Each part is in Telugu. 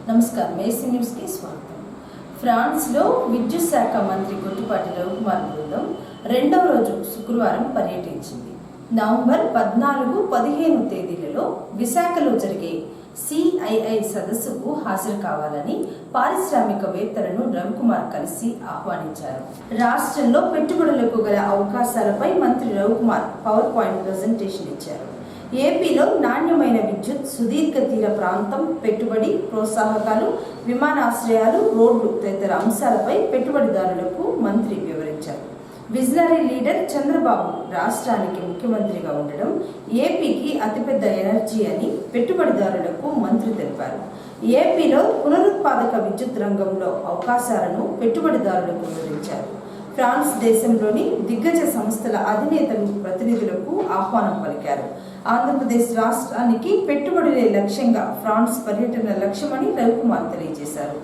నమస్కారం, asnnews కి స్వాగతం. ఫ్రాన్స్లో విద్యుత్ శాఖ మంత్రి కొట్టిపాటి రవికుమార్ బృందం రెండవ రోజు శుక్రవారం పర్యటించింది. నవంబర్ 14-15 తేదీలలో విశాఖలో జరిగే CII సదస్సుకు హాజరు కావాలని పారిశ్రామికవేత్తలను రవికుమార్ కలిసి ఆహ్వానించారు. రాష్ట్రంలో పెట్టుబడులకు గల అవకాశాలపై మంత్రి రవికుమార్ పవర్ పాయింట్ ప్రజెంటేషన్ ఇచ్చారు. ఏపీలో నాణ్యమైన విద్యుత్, సుదీర్ఘ తీర ప్రాంతం, పెట్టుబడి ప్రోత్సాహకాలు, విమానాశ్రయాలు, రోడ్లు తదితర అంశాలపై పెట్టుబడిదారులకు మంత్రి వివరించారు. విజనరీ లీడర్ చంద్రబాబు రాష్ట్రానికి ముఖ్యమంత్రిగా ఉండడం ఏపీకి అతిపెద్ద ఎనర్జీ అని పెట్టుబడిదారులకు మంత్రి తెలిపారు. ఏపీలో పునరుత్పాదక విద్యుత్ రంగంలో అవకాశాలను పెట్టుబడిదారులకు వివరించారు. ఫ్రాన్స్ దేశంలోని దిగ్గజ సంస్థల అధినేతలు, ప్రతినిధులకు ఆహ్వానం పలికారు. ఆంధ్రప్రదేశ్ రాష్ట్రానికి పెట్టుబడులే లక్ష్యంగా ఫ్రాన్స్ పర్యటన లక్ష్యమని రవికుమార్ తెలియజేశారు.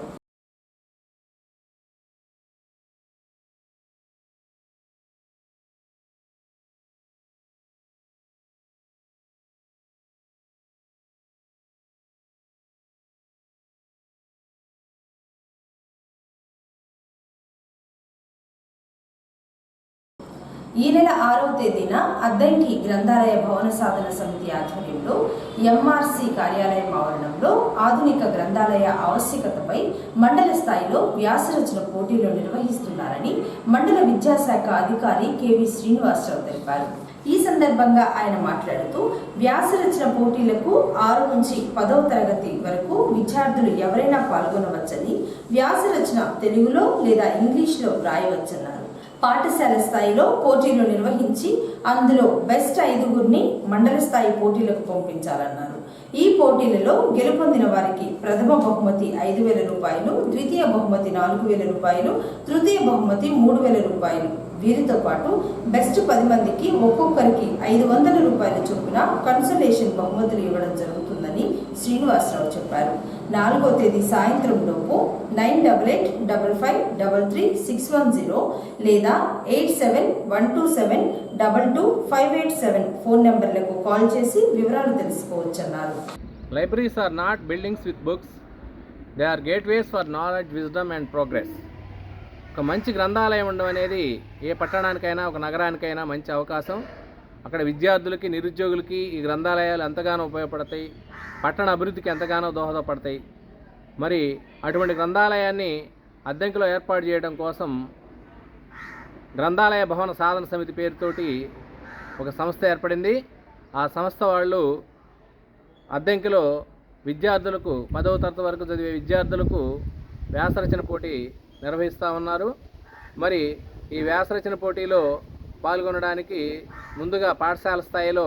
ఈ నెల 6వ తేదీన అద్దంకి గ్రంథాలయ భవన సాధన సమితి ఆధ్వర్యంలో MRC కార్యాలయం ఆవరణంలో ఆధునిక గ్రంథాలయ ఆవశ్యకతపై మండల స్థాయిలో వ్యాసరచన పోటీలు నిర్వహిస్తున్నారని మండల విద్యాశాఖ అధికారి KV శ్రీనివాసరావు తెలిపారు. ఈ సందర్భంగా ఆయన మాట్లాడుతూ వ్యాసరచన పోటీలకు 6 నుంచి 10వ తరగతి వరకు విద్యార్థులు ఎవరైనా పాల్గొనవచ్చని, వ్యాసరచన తెలుగులో లేదా ఇంగ్లీష్లో రాయవచ్చన్నారు. పాఠశాల స్థాయిలో పోటీలు నిర్వహించి అందులో బెస్ట్ 5గురిని మండల స్థాయి పోటీలకు పంపించాలన్నారు. ఈ పోటీలలో గెలుపొందిన వారికి ప్రథమ బహుమతి 5,000 రూపాయలు, ద్వితీయ బహుమతి 4,000 రూపాయలు, తృతీయ బహుమతి 3,000 రూపాయలు. వీరితో పాటు బెస్ట్ 10 మందికి ఒక్కొక్కరికి 500 రూపాయల చొప్పున కన్సలేషన్ బహుమతులు ఇవ్వడం జరుగుతుందని శ్రీనివాసరావు చెప్పారు. 4వ తేదీ సాయంత్రం లోపు 9855533610 లేదా 8712722587 ఫోన్ నెంబర్లకు కాల్ చేసి వివరాలు తెలుసుకోవచ్చన్నారు. Libraries are not buildings with books. They are gateways for knowledge, wisdom and progress. ఒక మంచి గ్రంథాలయం ఉండడం అనేది ఏ పట్టణానికైనా, ఒక నగరానికైనా మంచి అవకాశం. అక్కడ విద్యార్థులకి, నిరుద్యోగులకి ఈ గ్రంథాలయాలు ఎంతగానో ఉపయోగపడతాయి, పట్టణ అభివృద్ధికి ఎంతగానో దోహదపడతాయి. మరి అటువంటి గ్రంథాలయాన్ని అద్దంకిలో ఏర్పాటు చేయడం కోసం గ్రంథాలయ భవన సాధన సమితి పేరుతోటి ఒక సంస్థ ఏర్పడింది. ఆ సంస్థ వాళ్ళు అద్దంకిలో విద్యార్థులకు 10వ తరగతి వరకు చదివే విద్యార్థులకు వ్యాసరచన పోటీ నిర్వహిస్తూ ఉన్నారు. మరి ఈ వ్యాసరచన పోటీలో పాల్గొనడానికి ముందుగా పాఠశాల స్థాయిలో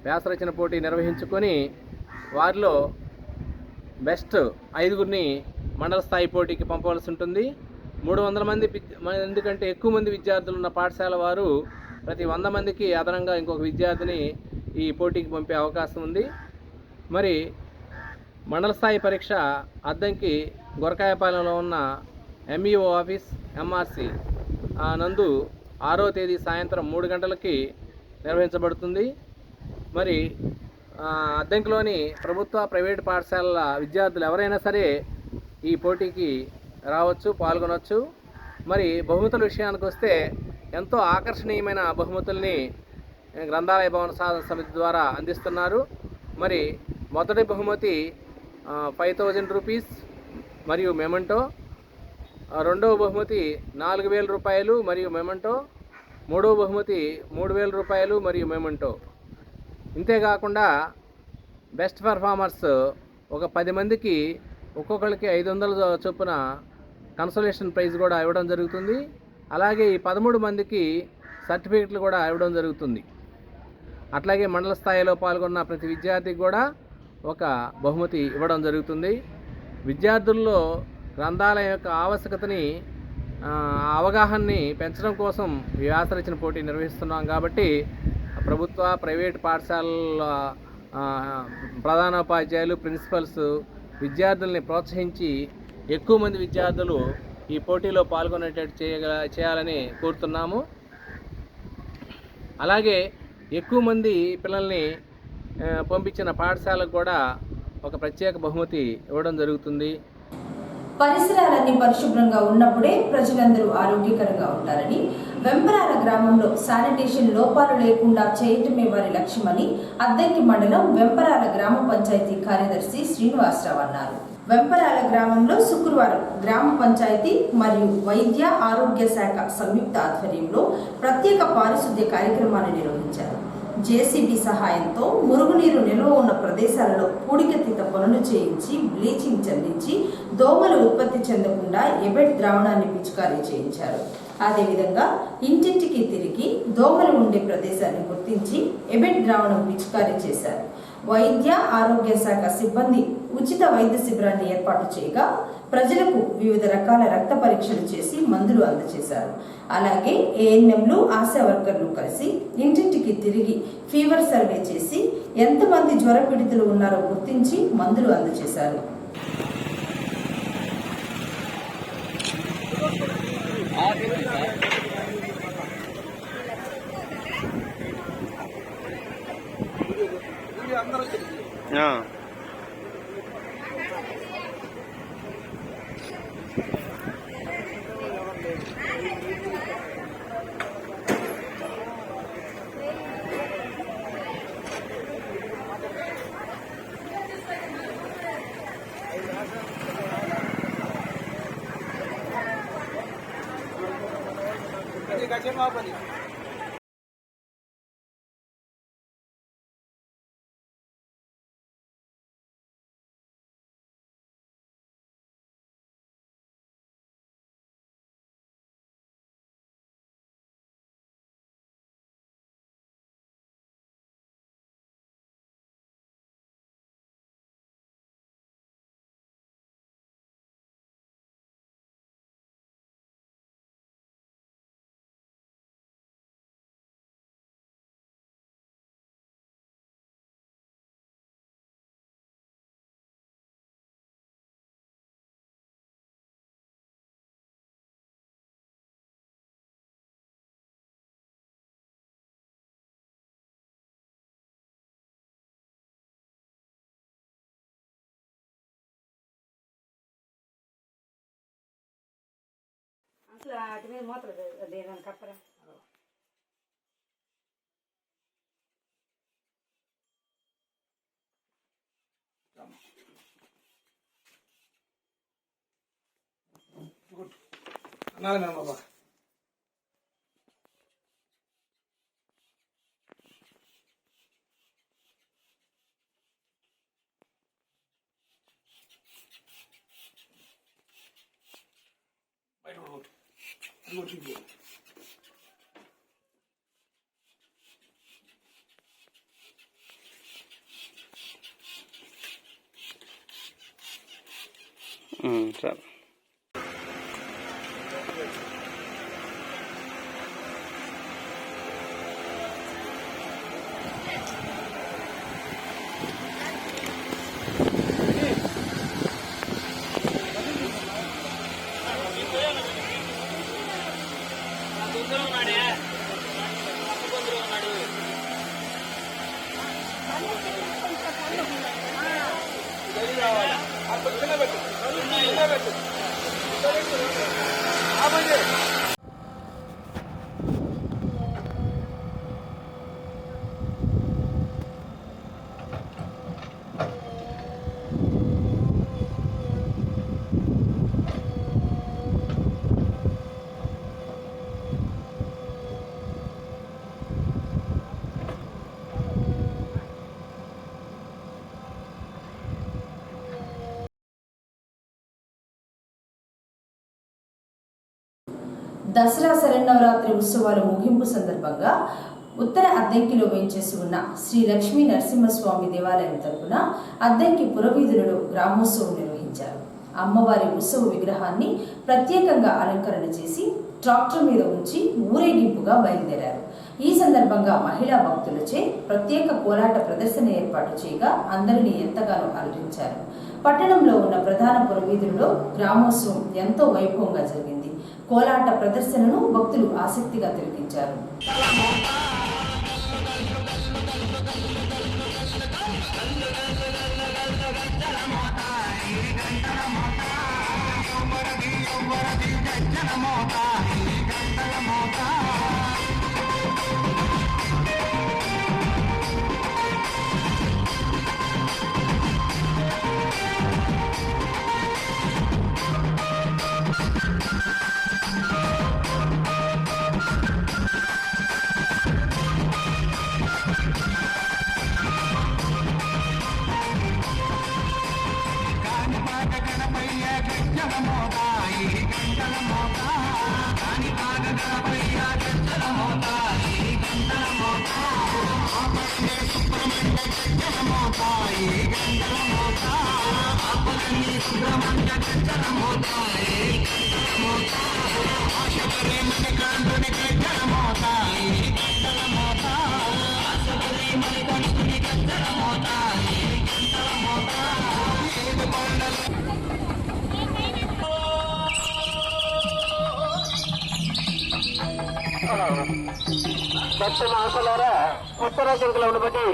వ్యాసరచన పోటీ నిర్వహించుకొని వారిలో బెస్ట్ 5గురిని మండల స్థాయి పోటీకి పంపవలసి ఉంటుంది. 300 మంది కంటే ఎక్కువ మంది విద్యార్థులు ఉన్న పాఠశాల వారు ప్రతి 100 మందికి అదనంగా ఇంకొక విద్యార్థిని ఈ పోటీకి పంపే అవకాశం ఉంది. మరి మండల స్థాయి పరీక్ష అద్దంకి గొరకాయపాలెంలో ఉన్న MEO ఆఫీస్ MRC నందు 6వ తేదీ సాయంత్రం 3 గంటలకి నిర్వహించబడుతుంది. మరి అద్దంకిలోని ప్రభుత్వ, ప్రైవేటు పాఠశాలల విద్యార్థులు ఎవరైనా సరే ఈ పోటీకి రావచ్చు, పాల్గొనవచ్చు. మరి బహుమతుల విషయానికి వస్తే ఎంతో ఆకర్షణీయమైన బహుమతుల్ని గ్రంథాలయ భవన సాధన సమితి ద్వారా అందిస్తున్నారు. మరి మొదటి బహుమతి 5,000 రూపీస్ మరియు మెమెంటో, రెండవ బహుమతి 4,000 రూపాయలు మరియు మెమెంటో, మూడవ బహుమతి 3,000 రూపాయలు మరియు మెమెంటో. ఇంతేకాకుండా బెస్ట్ పర్ఫార్మర్స్ ఒక 10 మందికి ఒక్కొక్కరికి 500 చొప్పున కన్సోలేషన్ ప్రైజ్ కూడా ఇవ్వడం జరుగుతుంది. అలాగే ఈ 13 మందికి సర్టిఫికెట్లు కూడా ఇవ్వడం జరుగుతుంది. అట్లాగే మండల స్థాయిలో పాల్గొన్న ప్రతి విద్యార్థికి కూడా ఒక బహుమతి ఇవ్వడం జరుగుతుంది. విద్యార్థుల్లో గ్రంథాలయం యొక్క ఆవశ్యకతని, అవగాహనని పెంచడం కోసం వ్యాసరచన పోటీ నిర్వహిస్తున్నాం. కాబట్టి ప్రభుత్వ, ప్రైవేట్ పాఠశాలల ప్రధానోపాధ్యాయులు, ప్రిన్సిపల్స్ విద్యార్థుల్ని ప్రోత్సహించి ఎక్కువ మంది విద్యార్థులు ఈ పోటీలో పాల్గొనేటట్టు చేయాలని కోరుతున్నాము. అలాగే ఎక్కువ మంది పిల్లల్ని పంపించిన పాఠశాలకు కూడా ఒక ప్రత్యేక బహుమతి ఇవ్వడం జరుగుతుంది. పరిసరాలన్నీ పరిశుభ్రంగా ఉన్నప్పుడే ప్రజలందరూ ఆరోగ్యకరంగా ఉంటారని, వెంపరాల గ్రామంలో శానిటేషన్ లోపాలు లేకుండా చేయటమే వారి లక్ష్యమని అద్దంకి మండలం వెంపరాల గ్రామ పంచాయతీ కార్యదర్శి శ్రీనివాసరావు అన్నారు. వెంపరాల గ్రామంలో శుక్రవారం గ్రామ పంచాయతీ మరియు వైద్య ఆరోగ్య శాఖ సంయుక్త ఆధ్వర్యంలో ప్రత్యేక పారిశుద్ధ్య కార్యక్రమాన్ని నిర్వహించారు. జేసీబీ సహాయంతో మురుగునీరు నిల్వ ఉన్న ప్రదేశాలలో పూడికతీత పనులు చేయించి బ్లీచింగ్ చల్లించి దోమలు ఉత్పత్తి చెందకుండా ఎబెట్ ద్రావణాన్ని పిచికారీ చేయించారు. అదేవిధంగా ఇంటింటికి తిరిగి దోమలు ఉండే ప్రదేశాన్ని గుర్తించి ఎబెట్ ద్రావణం పిచికారీ చేశారు. వైద్య ఆరోగ్య శాఖ సిబ్బంది ఉచిత వైద్య శిబిరాన్ని ఏర్పాటు చేయగా ప్రజలకు వివిధ రకాల రక్త పరీక్షలు చేసి మందులు అందజేశారు. అలాగే ఏఎన్ఎంలు, ఆశా వర్కర్లు కలిసి ఇంటింటికి తిరిగి ఫీవర్ సర్వే చేసి ఎంతమంది జ్వర పీడితులు ఉన్నారో గుర్తించి మందులు అందజేశారు. అసలు వాటి మీద మూతలు లేదని కప్పరా అనాలి మేడం బాబా. బయట కొట్టు కొట్టు సార్ దసరా శరన్నవరాత్రి ఉత్సవాల ముగింపు సందర్భంగా ఉత్తర అద్దంకిలో వేంచేసి ఉన్న శ్రీ లక్ష్మీ నరసింహస్వామి దేవాలయం తరపున అద్దంకి పురవీధులలో గ్రామోత్సవం నిర్వహించారు. అమ్మవారి ఉత్సవ విగ్రహాన్ని ప్రత్యేకంగా అలంకరణ చేసి ట్రాక్టర్ మీద ఉంచి ఊరేగింపుగా బయలుదేరారు. ఈ సందర్భంగా మహిళా భక్తులచే ప్రత్యేక కోలాట ప్రదర్శన ఏర్పాటు చేయగా అందరినీ ఎంతగానో అలరించారు. పట్టణంలో ఉన్న ప్రధాన పురవీధులలో గ్రామోత్సవం ఎంతో వైభవంగా జరిగింది. కోలాట ప్రదర్శనను భక్తులు ఆసక్తిగా తిలకించారు. భక్తుల ఆశలారా ఉత్తర దిక్కులో ఉండబట్టి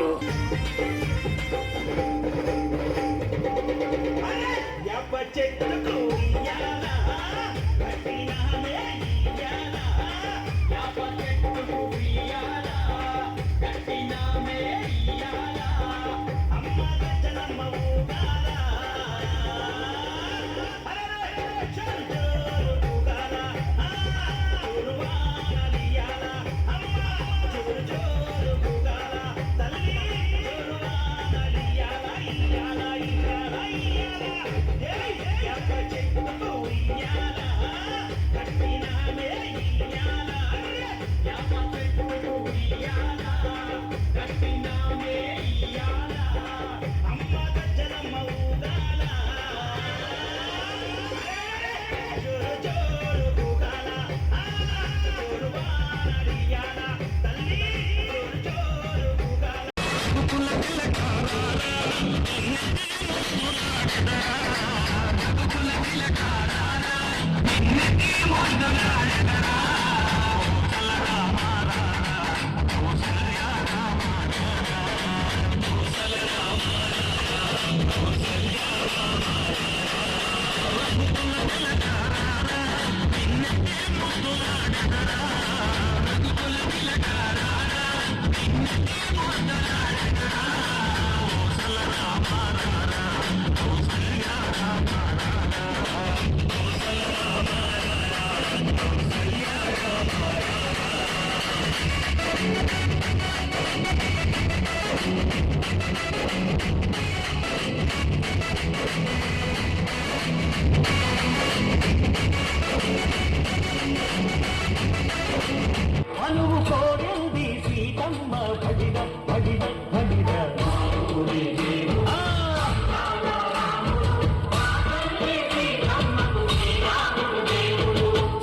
అనువు కోరింది సీతమ్మ భడిన భడిన భడిన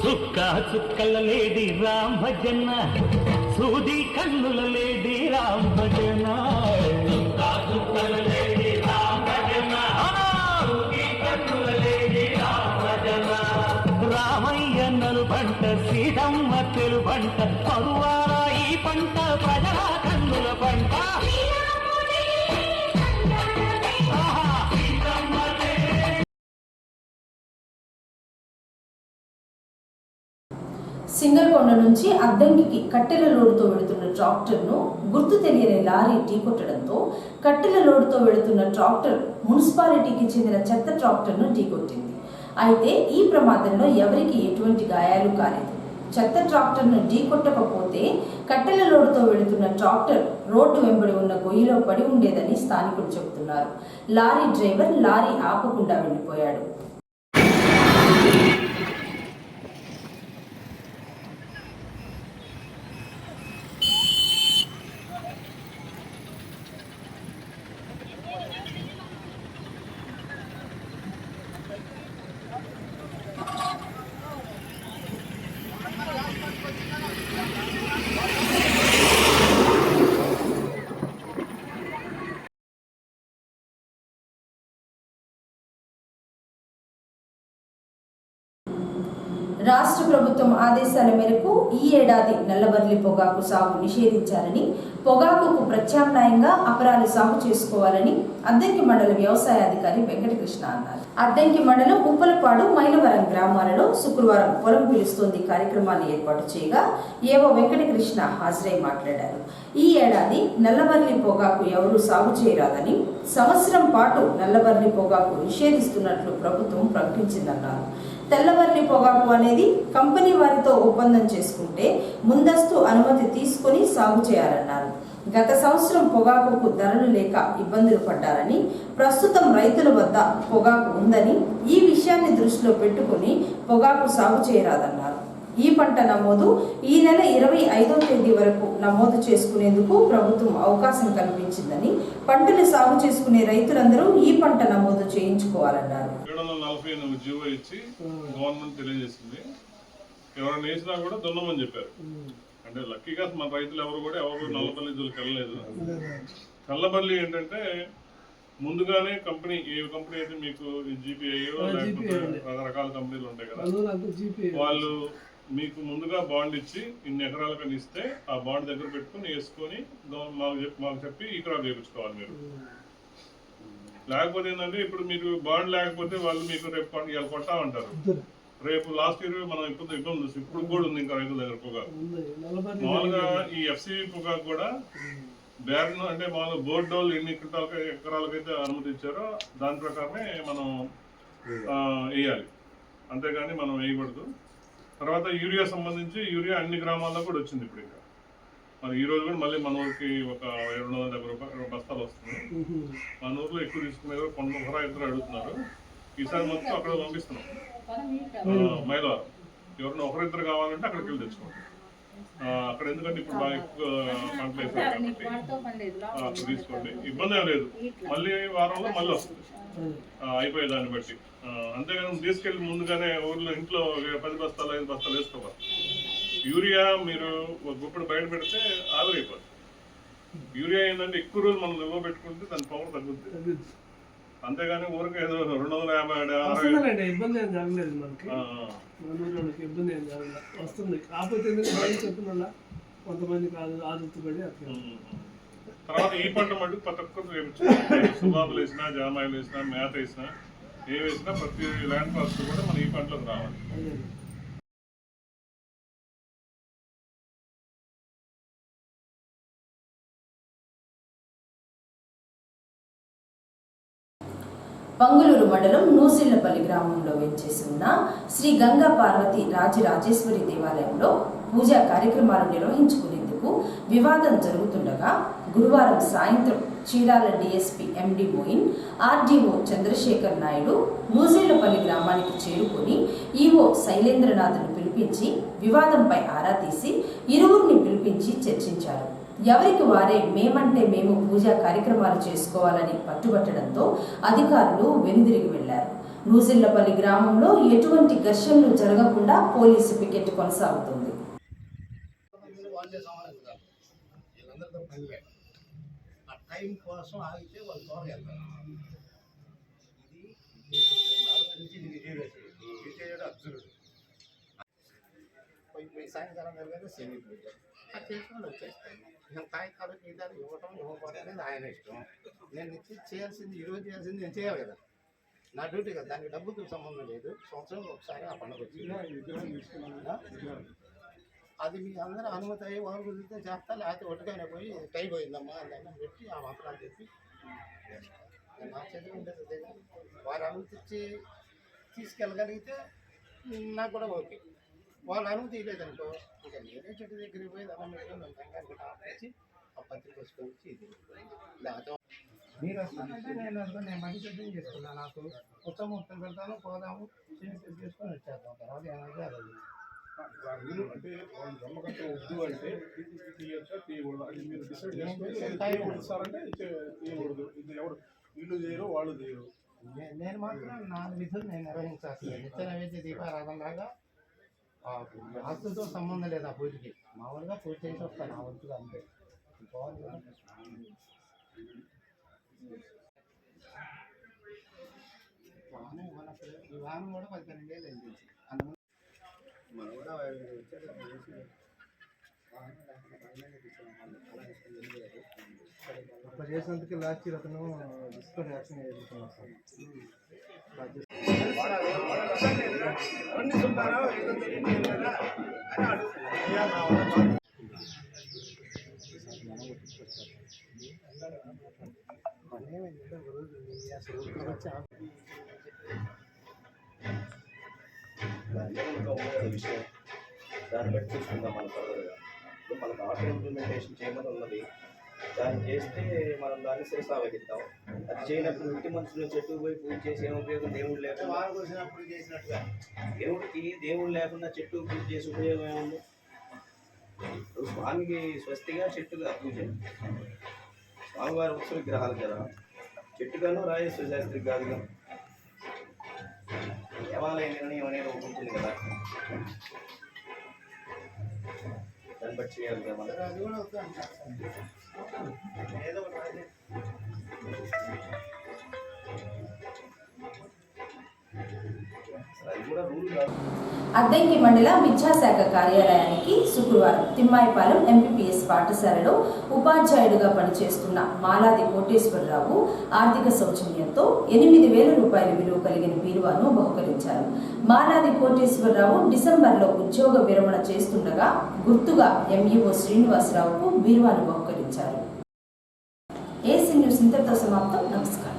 చుక్క చుక్కల లేడి రామ్ భజన సూది కన్నుల లేడి రామ్ భజన చుక్కల లేడి రామ్ భజన సూది కన్నుల లేడి రామ్ భజన రామయ్య నలు పంట సీతమ్మ తెలు పంట పరువార ఈ పంట ప్రజల కన్నుల పంట సింగల్కొండ నుంచి అద్దంకికి కట్టెల లోడుతో వెళుతున్న ట్రాక్టర్ను గుర్తు తెలియని లారీ ఢీకొట్టడంతో కట్టెల లోడుతో వెళుతున్న ట్రాక్టర్ మున్సిపాలిటీకి చెందిన చెత్త ట్రాక్టర్ను ఢీకొట్టింది. అయితే ఈ ప్రమాదంలో ఎవరికి ఎటువంటి గాయాలు కాలేదు. చెత్త ట్రాక్టర్ను ఢీకొట్టకపోతే కట్టెల లోడుతో వెళుతున్న ట్రాక్టర్ రోడ్డు వెంబడి ఉన్న గొయ్యిలో పడి ఉండేదని స్థానికులు చెబుతున్నారు. లారీ డ్రైవర్ లారీ ఆపకుండా వెళ్లిపోయాడు. రాష్ట్ర ప్రభుత్వం ఆదేశాల మేరకు ఈ ఏడాది నల్లబర్లి పొగాకు సాగు నిషేధించారని, పొగాకుకు ప్రత్యామ్నాయంగా అపరాలు సాగు చేసుకోవాలని అద్దంకి మండల వ్యవసాయ అధికారి వెంకటకృష్ణ అన్నారు. అద్దంకి మండలం ఉప్పలపాడు, మైలవరం గ్రామాలలో శుక్రవారం పొలం పిలుస్తోంది కార్యక్రమాన్ని ఏర్పాటు చేయగా ఏవో వెంకటకృష్ణ హాజరై మాట్లాడారు. ఈ ఏడాది నల్లబర్లి పొగాకు ఎవరూ సాగు చేయరాదని, సంవత్సరం పాటు నల్లబర్లి పొగాకు నిషేధిస్తున్నట్లు ప్రభుత్వం ప్రకటించిందన్నారు. తెల్లబర్లి పొగాకు అనేది కంపెనీ వారితో ఒప్పందం చేసుకుంటే ముందస్తు అనుమతి తీసుకుని సాగు చేయాలన్నారు. గత సంవత్సరం పొగాకుకు ధరలు లేక ఇబ్బందులు పడ్డారని, ప్రస్తుతం రైతుల వద్ద పొగాకు ఉందని, ఈ విషయాన్ని దృష్టిలో పెట్టుకుని పొగాకు సాగు చేయరాదన్నారు. ఈ పంట నమోదు ఈ నెల 25వ తేదీ వరకు నమోదు చేసుకునేందుకు ప్రభుత్వం అవకాశం కల్పించిందని, పంటలు సాగు చేసుకునే రైతులందరూ ఈ పంట నమోదు చేయించుకోవాలన్నారు. 740 జీవో ఇచ్చి గవర్నమెంట్ తెలియజేసింది. ఎవరైనా వేసినా కూడా దున్నమని చెప్పారు. అంటే లక్కీగా మన రైతులు ఎవరు నల్లబల్లి జోలికి వెళ్ళలేదు. నల్లబల్లి ఏంటంటే ముందుగానే కంపెనీ, ఏ కంపెనీ అయితే మీకు జీపీఐయో లేకపోతే రకరకాల కంపెనీలు ఉంటాయి కదా, వాళ్ళు మీకు ముందుగా బాండ్ ఇచ్చి ఇన్ని ఎకరాలకని ఇస్తే ఆ బాండ్ దగ్గర పెట్టుకుని వేసుకొని మాకు చెప్పి ఈ క్రాప్ చేయించుకోవాలి మీరు. లేకపోతే ఏంటంటే ఇప్పుడు మీరు బాండ్ లేకపోతే వాళ్ళు మీకు రేపు ఇవాళ కొట్టామంటారు. రేపు లాస్ట్ ఇయర్ మనం ఇబ్బంది చూసి ఇప్పుడు కూడా ఉంది ఇంకా రైతుల దగ్గర పొగాకు. మామూలుగా ఈ ఎఫ్సివి పొగాకు కూడా బ్యారన్ అంటే మామూలుగా బోర్డు వాళ్ళు ఎన్ని ఎకరాలకైతే అనుమతి ఇచ్చారో దాని ప్రకారమే మనం వేయాలి, అంతేగాని మనం వేయకూడదు. తర్వాత యూరియా సంబంధించి యూరియా అన్ని గ్రామాల్లో కూడా వచ్చింది ఇప్పుడు. ఇంకా మరి ఈ రోజు కూడా మళ్ళీ మన ఊరికి ఒక 270 బస్తాలు వస్తుంది. మన ఊర్లో ఎక్కువ తీసుకునే కొంత ఇద్దరు అడుగుతున్నారు. ఈసారి మొత్తం అక్కడ పంపిస్తున్నాం. మైలవరం ఎవరైనా ఒకరిద్దరు కావాలంటే అక్కడికి వెళ్ళి తెచ్చుకోండి. అక్కడ ఎందుకంటే ఇప్పుడు బాగా ఎక్కువ పంటలు వేస్తారు, అక్కడ తీసుకోండి, ఇబ్బంది ఏం లేదు. మళ్ళీ వారంలో మళ్ళీ వస్తుంది అయిపోయే దాన్ని బట్టి. అంతేగాని తీసుకెళ్ళి ముందుగానే ఊర్లో ఇంట్లో 10 బస్తాలు 5 బస్తాలు వేసుకోవాలి. యూరియా మీరు ఒక గుప్పుడు బయట పెడితే ఆవిరైపోతుంది. యూరియా ఏంటంటే ఎక్కువ రోజులు మనం నిల్వ పెట్టుకుంటే దాని పవర్ తగ్గుతుంది. అంతేగాని ఊరికి ఏదో 250 ఇబ్బంది ఏం జరగలేదు మనకి, ఇబ్బంది ఏం జరగలేదు, వస్తుంది. కాకపోతే చెప్పిన కొంతమంది ఆదుతుపడి అట్లా. తర్వాత ఈ పంట మటుకు ప్రతి ఒక్కరు సుబాబులు వేసినా, జామాయిలు వేసినా, మేత వేసినా, ఏ వేసినా ప్రతి ల్యాండ్ కాస్ట్ కూడా మనం ఈ పంటలకు రావాలి. పంగులూరు మండలం నూసిళ్లపల్లి గ్రామంలో వెంచేసి ఉన్న శ్రీ గంగా పార్వతి రాజరాజేశ్వరి దేవాలయంలో పూజా కార్యక్రమాలు నిర్వహించుకునేందుకు వివాదం జరుగుతుండగా గురువారం సాయంత్రం చీరాల డీఎస్పీ ఎండి మోయిన్, ఆర్డీఓ చంద్రశేఖర్ నాయుడు నూసిళ్లపల్లి గ్రామానికి చేరుకొని ఈవో శైలేంద్రనాథ్ను పిలిపించి వివాదంపై ఆరా తీసి ఇరువురిని పిలిపించి చర్చించారు. ఎవరికి వారే మేమంటే మేము పూజా కార్యక్రమాలు చేసుకోవాలని పట్టుబట్టడంతో అధికారులు వెనుదిరిగి వెళ్లారు. నూజిళ్లపల్లి గ్రామంలో ఎటువంటి ఘర్షణలు జరగకుండా పోలీసు పికెట్ కొనసాగుతుంది. సాయంకాలం జరిగేది శని పూజ. ఆ చేసుకొని వచ్చేస్తాయి. నేను కాగితాలు గీతాలు ఇవ్వకపోవడం అనేది ఆయన ఇష్టం. నేను చేయాల్సింది ఈరోజు చేయాల్సింది నేను చేయాలి కదా, నా డ్యూటీ కదా. దానికి డబ్బుతో సంబంధం లేదు. సంవత్సరంలో ఒకసారి ఆ పండుగ వచ్చింది. అది మీ అందరూ అనుమతి అయ్యి వాళ్ళు కుదిరితే చేస్తా, లేకపోతే ఒట్టుగానే పోయి టైం పోయిందమ్మా అని పెట్టి ఆ మంత్రాలు చెప్పి నా చేతిలో ఉండేది అదే. వారు అనుమతి ఇచ్చి తీసుకెళ్ళగలిగితే నాకు కూడా ఓకే. వాళ్ళు అనుమతి లేదనుకో ఇంకా నేనే చెట్టు దగ్గరికి పోయి దండం పెట్టుకొని మేము టెంకాయలు ఆపేసి ఆ పత్రిక వేసుకొని వచ్చి ఇది లేకపోతే మీరు వస్తానంటే నేను మంచి సిద్ధం చేసుకున్నాను. నాకు ఉత్తమ మొత్తం పెడతాను, పోదాము సిద్ధం చేసుకొని వచ్చేద్దాం. తర్వాత ఏమైతే అది అంటే వాళ్ళు నమ్మకంతో వద్దు అంటే తీయకూడదు. అది మీరు డిసైడ్ చేసుకుంటే తీయకూడదు. ఇది ఎవరు వీళ్ళు చేయరు, వాళ్ళు చేయరు. నేను మాత్రం నా విధులు నేను నిర్వహించాల్సింది. నిత్య నైవేద్య దీపారాధన లాగా ఆస్తుతో సంబంధం లేదు. ఆ పూజకి మామూలుగా పూజ చేసి వస్తాను ఆ వంతుగా అంతే. ఈ వాహనం కూడా 12 ఏళ్ళు అయింది. మనం కూడా అట్లా చేసినందుకు లాస్ట్ ఇయర్ అతను డిస్కౌంట్ యాక్షన్ ఎదుర్కొన్నాం సార్. విషయం దాన్ని బట్టి చూసుకుందాం మనం ఫర్దర్గా. ఇప్పుడు మనకు ఆటో ఇంప్లిమెంటేషన్ చేయమని ఉన్నది, దాన్ని చేస్తే మనం దాన్ని శిరసావహిద్దాం. అది చేయనప్పుడు ఇంటి మనుషులు చెట్టుకు పోయి పూజ చేసి ఏం ఉపయోగం? దేవుడు లేకుండా దేవుడు లేకుండా చెట్టుకు పూజ చేసి ఉపయోగం ఏముంది? ఇప్పుడు స్వామికి స్వస్తిగా చెట్టుగా పూజ, స్వామివారి ఉత్సవ విగ్రహాలు కదా, చెట్టుగాను రాజేశ్వర శాస్త్రి కాదుగా. దేవాలయ నిర్ణయం అనేది ఒకటి ఉంటుంది కదా, దాన్ని బట్టి చేయాలి కదా మనం. ఏదో ఒకటి అది కూడా రూల్ కాదు. అద్దంకి మండల విద్యాశాఖ కార్యాలయానికి శుక్రవారం తిమ్మాయిపాలెం ఎంపీపీఎస్ పాఠశాలలో ఉపాధ్యాయుడిగా పనిచేస్తున్న మాలాది కోటేశ్వరరావు ఆర్థిక సౌజన్యంతో 8,000 రూపాయల విలువ కలిగిన బీరువాను బహుకరించారు. మాలాది కోటేశ్వరరావు డిసెంబర్లో ఉద్యోగ విరమణ చేస్తుండగా గుర్తుగా ఎంఈఓ శ్రీనివాసరావుకు బీరువాను బహుకరించారు. asnnews ఇంతటితో సమాప్తం. నమస్కారం.